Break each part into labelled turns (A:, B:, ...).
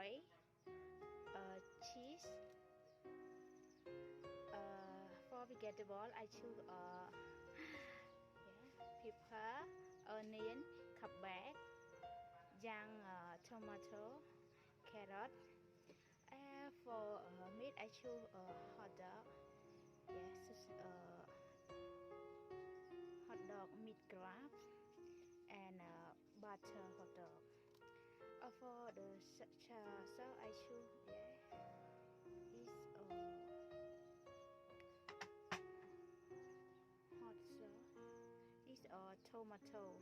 A: oil, cheese. For vegetable, I choose pepper, onion, cabbage, young tomato, carrot. For meat, I choose hot dog. Yes, hot dog meat crab and butter hot dog. For the sauce, I choose is hot sauce. Is tomato.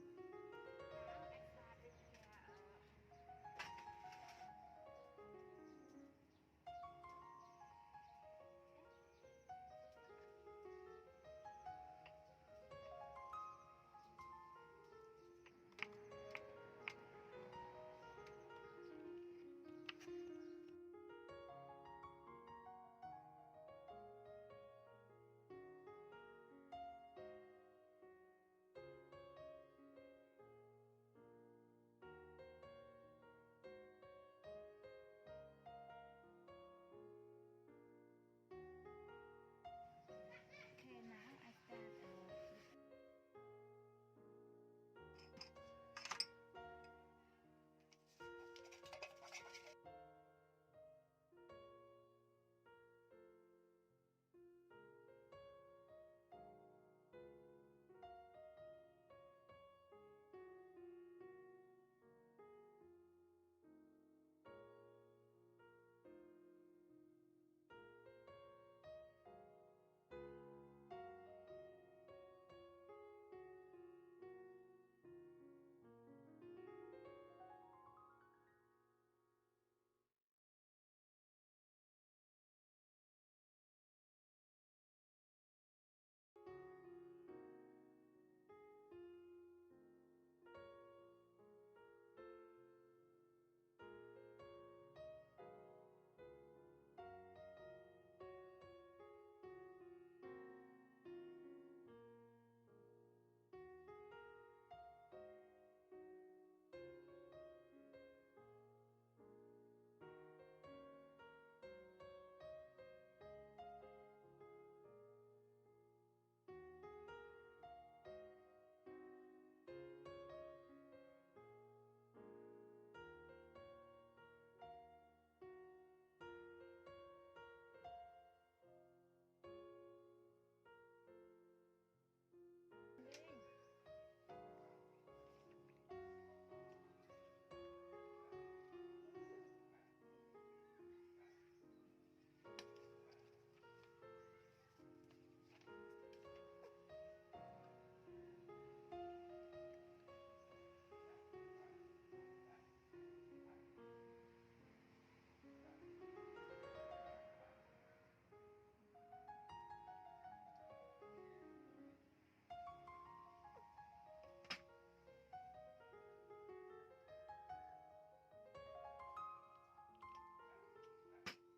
A: Now I start prepare. Okay, now I start.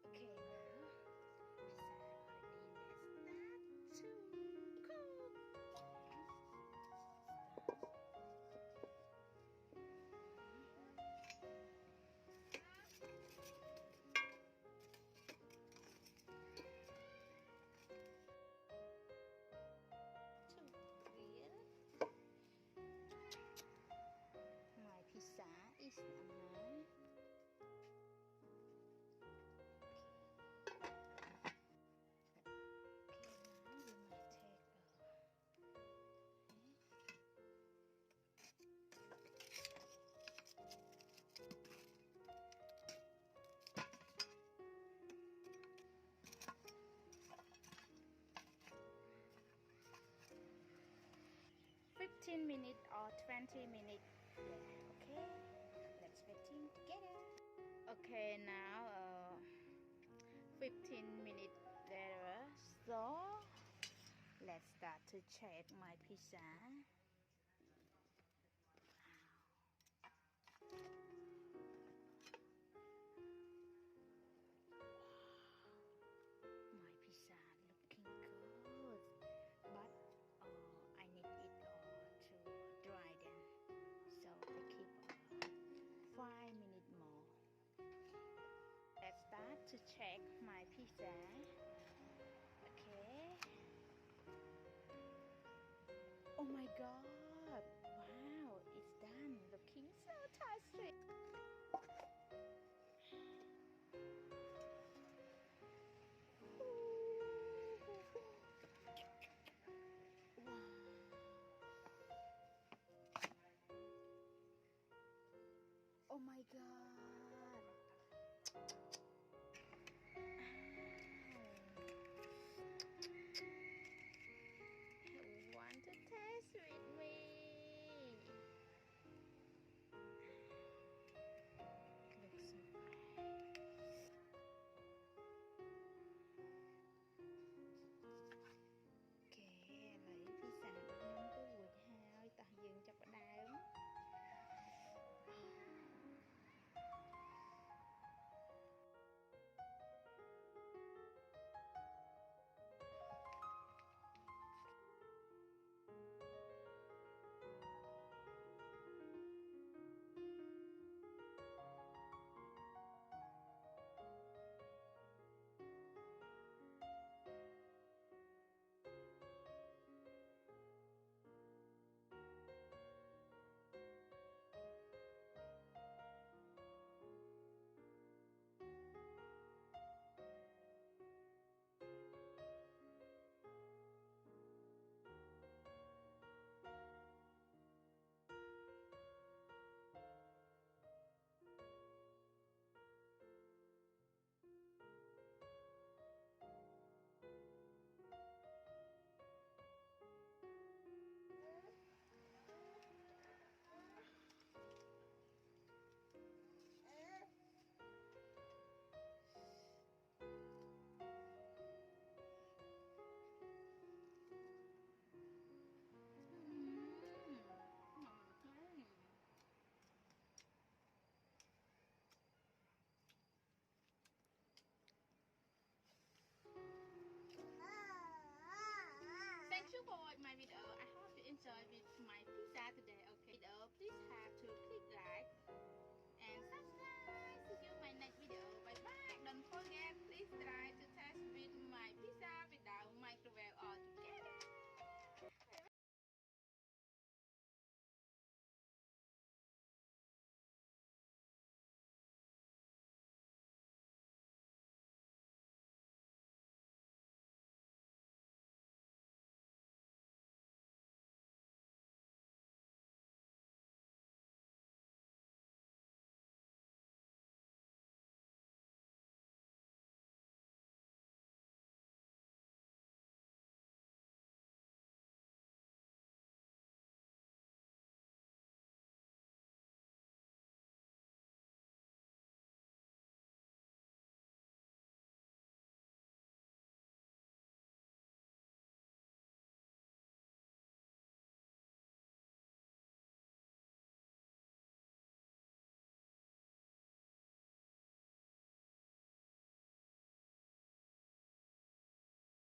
A: Okay, now pizza already. Let's start to cook. To grill. My pizza is done. Okay. 15 minutes or 20 minutes. Yeah, okay. Let's waiting together. Okay, now 15 minutes later. So let's start to check my pizza. My pizza looking good, but I need it to dry then, so I keep 5 minutes more. pizza. Okay. Oh my god. Wow, it's done. Looking so tasty. Wow. Oh my god. Want to taste with me? Looks so great. Ok, lấy pizza bên nhúng cái quần hai ta dừng cho bà đám. Thank you for watching my video. I hope you enjoyed it.